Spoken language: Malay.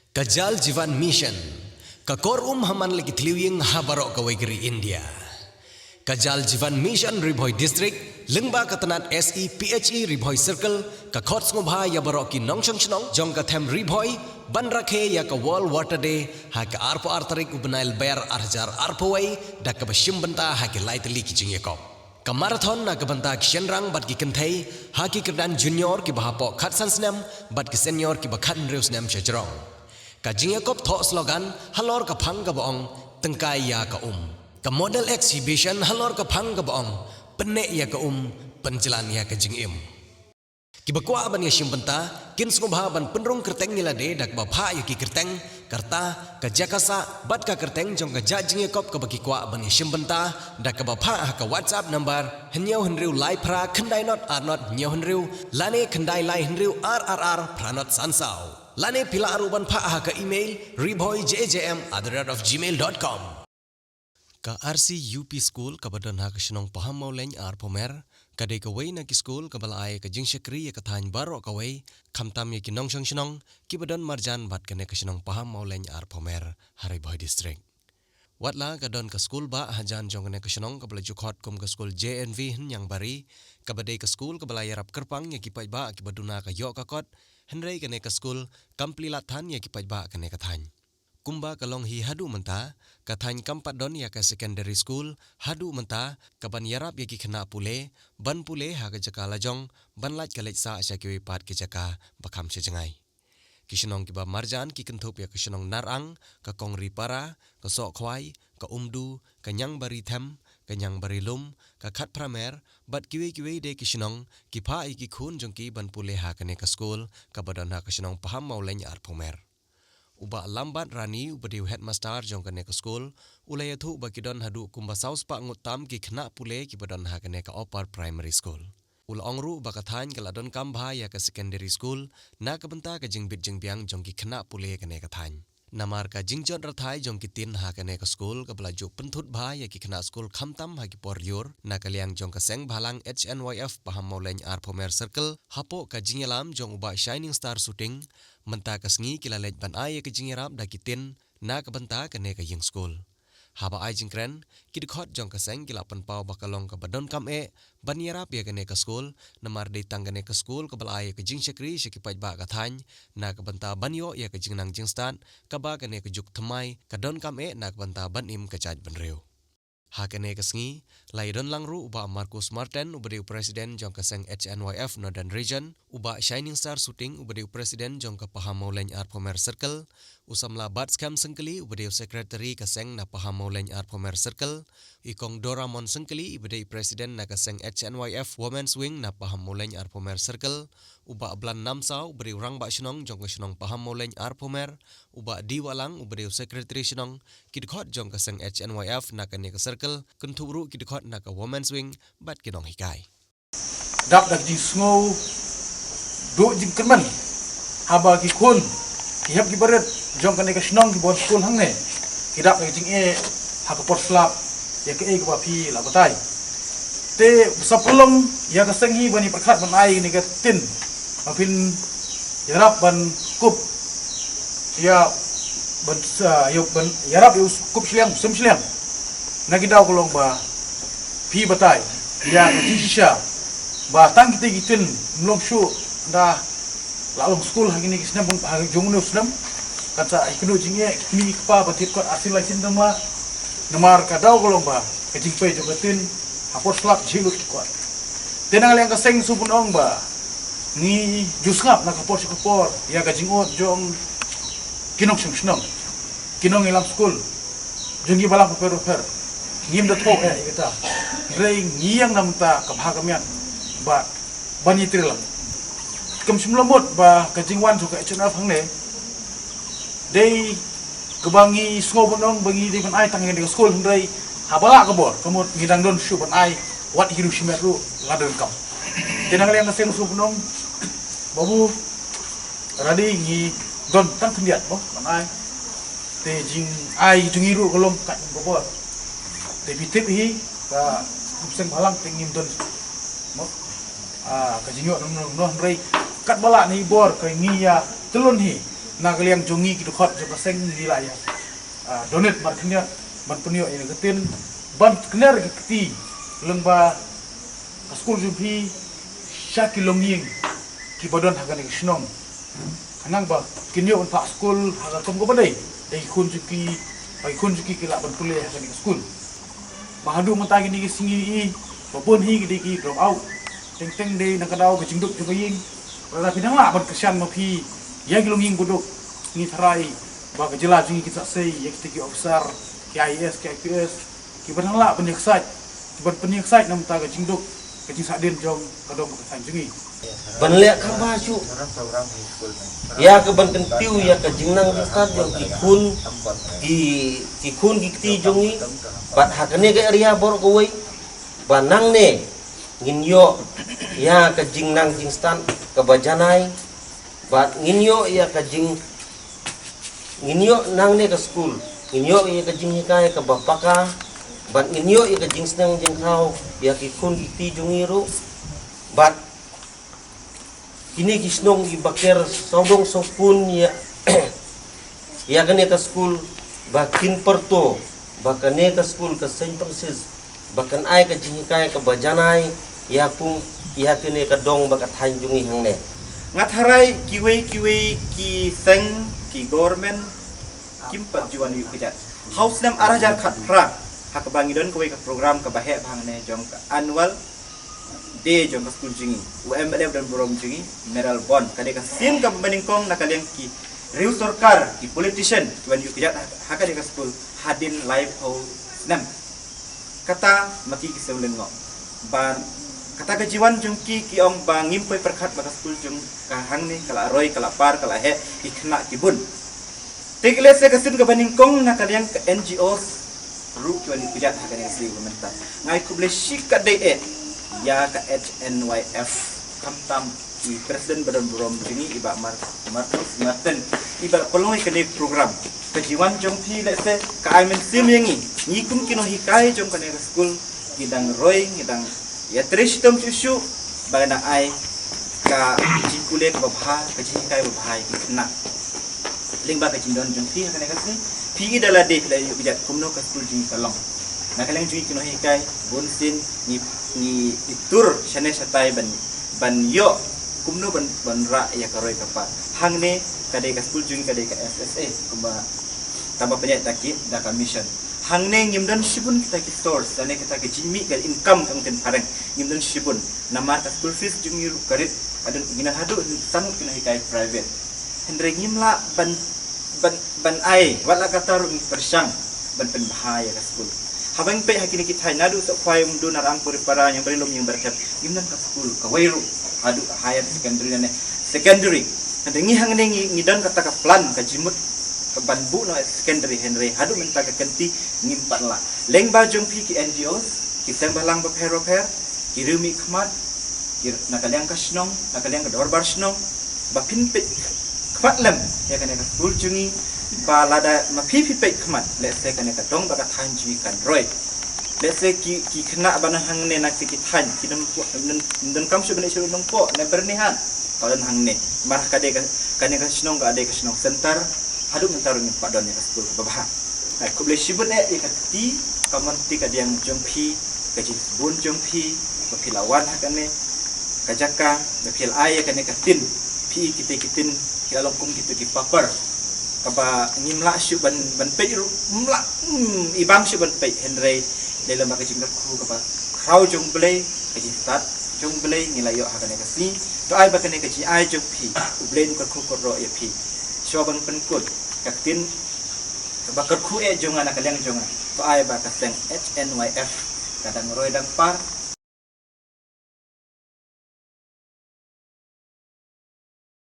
Kajal Jivan Mission Kakor Haman lagi tliwing habarok kawagiri India. Kajal Jivan Mission Riboy District Lengba Katanat SEPHE Riboy Circle Kakot Ngobha ya barok ki nongshong shnong jong kathem Riboy ban rakhe ya ka World Water Day ha ka arpo artarik ubnail bayar arjar arpowai da ka bashim banta ha ki laitli ki jingekop. Ka marathon na ka banta kshenrang bat ki kenthai ha ki kerdan junior ki bahapo khat sansnam bat ki senior ki bakhat reus nam chajrong. Ka jingekop tho slogan halor ka phang ka baong tengkai ya ka Ka model exhibition halor ka phang ka baong penek ya ka penjalan ya ka jingim. Ki bakwa ban ya shimbanta kin sngobha ban penrung kerteng nilade dak ba pha ya ki kerteng karta ka jakasa bat ka kerteng jong ka jingekop ka baki kwa ban ya shimbanta dak ka ba pha ka WhatsApp number hnyau henriu lai phra khandai not ar not nyau henriu lane khandai lai henriu rrr pranot sansau. Lane pila aruban pha ka email riboyjjm@gmail.com. Ka RC UP School ka badan ha ka shnong paham mauleng ar pomer ka de ka wei na ki school ka balai ka jing shakri ka thain baro ka wei khamtam ye ki nong shong shnong ki badan marjan bat ka ne ka shnong paham mauleng ar pomer Hariboy district. Watla ka don ka school ba hajan jong ne ka shnong ka bala jukhot kum ka school JNV yang bari ka badai ka school ka balai rap kerpang ye ki pai ba ki baduna ka yo ka kot henrei ka ne ka school kampli lathan ye ki pai ba ka ne ka thain. Kumba kalong hi hadu menta kathain kampat don ya ka secondary school hadu menta kaban yarap ya ki khna pule ban pule ha ka jaka lajong ban laj ka lecha sha ki pat ki jaka bakham che jangai kishnong ki ba marjan ki kenthop ya kishnong narang ka kongri para ka so khwai ka umdu ka nyang bari them ka nyang bari lum ka khat pramer bat kiwe de kishnong ki pha I ki khun jong ki ban pule ha ka ne ka school ka badon ha kishnong paham mauleng ar pomer. Uba lambat rani ubadiu headmaster jong ka ne ka school ulaya thu ba kidon hadu kumba saus pa ngutam ki khna pule ki badon ha ka ne ka upper primary school. Ul ongru ba ka thain ka ladon kambha ya ka secondary school na ka banta ka jingbit jingbiang jong ki khna pule ka ne ka thain. Namar ka jingjon rathai jong ki tin ha ka ne ka school ka bala juk penthut bha ya ki khna school khamtam ha ki poryur na ka liang jong ka seng bhalang HNYF paham mauleng ar pomer circle hapo ka jingelam jong uba shining star shooting menta ka sngi kila lej ban ai ka jingerap da ki tin na ka banta ka ne ka ying school. Haba ai jingkren ki dikhot jong ka seng kila panpau bakalong ka badon kam e ban yarap ya ka ne ka school namar de tang ka ne ka school ka bal ai ka jing shakri shaki pai ba ka thain na ka banta banyo ya ka jingnang jingstan ka ba ka ne ka juk thamai ka don kam e na ka banta ban im ka chaj ban reu. Ha ka ne ka sngi lai don langru uba Marcus Martin ubadiu president jong ka seng HNYF Northern Region uba Shining Star Shooting ubadiu president jong ka paham mauleng ar pomer circle usamla bat scam sengkeli ubadiu secretary ka seng na paham mauleng ar pomer circle ikong Doramon sengkeli ubadiu president na ka seng HNYF Women's Wing na paham mauleng ar pomer circle uba Blan Namsau ubadiu rang ba shnong jong ka shnong paham mauleng ar pomer uba Diwalang ubadiu secretary shnong kidkhot jong ka seng HNYF na ka ne ka circle kunthuru kidkhot na ka Women's Wing bat kinong hikai. Dak dak jing sngo do jing kerman haba ki khun ki hab ki baret jong kan ka shnong ki bon school hang ne ki dak jing e ha ka por slap ya ke ba phi la batai te sapulong ya ka sengi bani prakhat ban ai ni ka tin apin yarap ban kup ya ban yo ban yarap yo kup shliang sem shliang na ki daw kolong ba phi batai ya ka tisha ba tang kita gitin mlong shu da lalong school hagini kisna bung jong no snam kata iknu jinge mi pa batit kot asil lasin nama namar ka daw kolong ba ka jingpe jogatin hapor slap jilut kot tenang yang ka seng su pun ong ba ni jusngap na kapor sikapor ya ka jingot jong kinong snam kinong ilam school jongi balang per ngim da thok kita rei ngiyang namta ka bhagamian ba bani trilang kem simlamot ba kajingwan su ka chna phangne dei kebangi snobonong bangi di ban ai tangeng di school hendrai habala ka bor kamot ngidang don shu ban ai wat hiroshima ru ladon kam tenang liang seng su bonong babu radi ngi don tang kendiat bo ban ai te jing ai jungi ru kolom kat ko bor te bitip hi ka seng balang tengim don mo ka jingyo no hendrai kat bala ni bor ka ngi ya telun hi Nagaliang jongi ki dukhot jo kaseng nila ya. Donate marknya ban punyo ina gatin ban kner ki lengba school jumpi syaki longing ki badon hagan ki snong. Kanang ba kinyo on pak school haga kom ko badai dai kun juki ki la ban pule hagan ki school. Mahadu mentagi ni ki singi i babon hi ki drop out. Teng dei nakadau ke jingduk jo ying. Rada pinang la ban kesyan mapi ya ki longing buduk ni tharai ba ke jela jingi ki saksei ya ki officer ki IAS ki IPS ki ban la ban yaksai ban penyaksai nam ta ke jingduk ke jing sadin jong kadong ke san jingi. Ban lek ka baju ya ke ban kentiu ya ke jingnang dikat yang ki kun ki ti jongi bat hakane ke area bor ko wei banang ne nginyo ya ke jingnang jingstan ke bajanai bat nginyo ya ke nginyo nang ne ke school nginyo ya ke jing hikai ke bapaka bat nginyo ya ke jingsnang jingkau ya ki kun ki ti jongi ru bat kini kisnong ibaker sodong sopun ya ya kene ke school bakin perto bakane ke school ke Saint Francis bakan ai ke jingikai ke bajanai ya pung ya kene ke dong bakat hanjungi hangne ngatharai kiwe ki seng ki government kimpat juan yu kejat house nam arajar khatra hak bangidon kowe ke program ke bahe bangne jong annual day jong school jingi UMLF dan borom jingi meral bond kade ka sim ka meningkong nakaliang ki riu sarkar ki politician juan yu kejat hak kade ka school hadin live house nam kata maki ki seulen ngo ban kata kejiwan jong ki ong ba ngimpoi perkhat ba school jong ka hangne kala roy kala par kala he ki khna ki bun tikle se kasin ka meningkong nakaliang ke NGOs ru juan yu kejat hak kade ka sri komentar ngai kuble shika de ya ka HNYF kamtam i presiden badan borom jingi iba Marcus Martin iba kolongi kene program kejiwan jong thi le se ka amen sim yangi ni kum kino hikai jong kane school gidang roy gidang ya tristom chusu bana ai ka jikule ka babha ka jikai babha ikna lingba ka jindon jong thi kane ka si phi dala de la yu bijat kumno ka school jingi kalong nakaleng jingi kino hikai bonsin ni itur shane satai ban yo kumno ban ra ya karoi kapa hangne kade ka school jung kade ka SSA kumba tamba penyat takit da ka mission hangne ngimdan shibun kita ki source ane kita ki jimi ka income kang ten pareng ngimdan shibun nama ta school fees jung yu karit adun ngina hadu tan kina hikai private hendre ngimla ban ai wala kataru persang ban pen bahaya ka school habang pe hakini kita nadu sa fay mundu narang puri para yang berilum yang berkat gimnan ka school ka wairu adu higher secondary ande ngi hangne ngidan kata ka plan ka jimut ka banbu no secondary henry hadu menta ka kenti ngimpat la leng ba jong pi ki NGOs ki sembalang ba pero ki rumi khmat ki nakaliang ka snong nakaliang ka dorbar snong ba pinpit khmatlam ya kana ka school jungi ba lada ma pipi pe khmat let's say kana ka dong ba ka thanji kan roy let's say ki khna bana hangne nak ki than ki nem kam shu bane shu nong po na bernihan kalan hangne marah kade ka kana ka snong ka ade ka snong center hadu mentarung ni padon ya school babah ai ko ble shibun e ka ti kamon ti ka diang jongpi ka ji bun jongpi ba pilawan hakane ka jakka ba pil ay ka ne ka tin pi kitin kilalong kum kitu ki papar kapa ngimla syu ban pe mla ibang syu ban pe henry dalam maka jingkat ku kapa krau jong blei kaji start jong blei ngilayo hakane kasi to ai bakane kaji ai jong pi ublen ko ku ro ya pi shobang penkut kaktin bakar ku e jong anak kalian jong to ai ba kaseng HNYF kadang roy dang par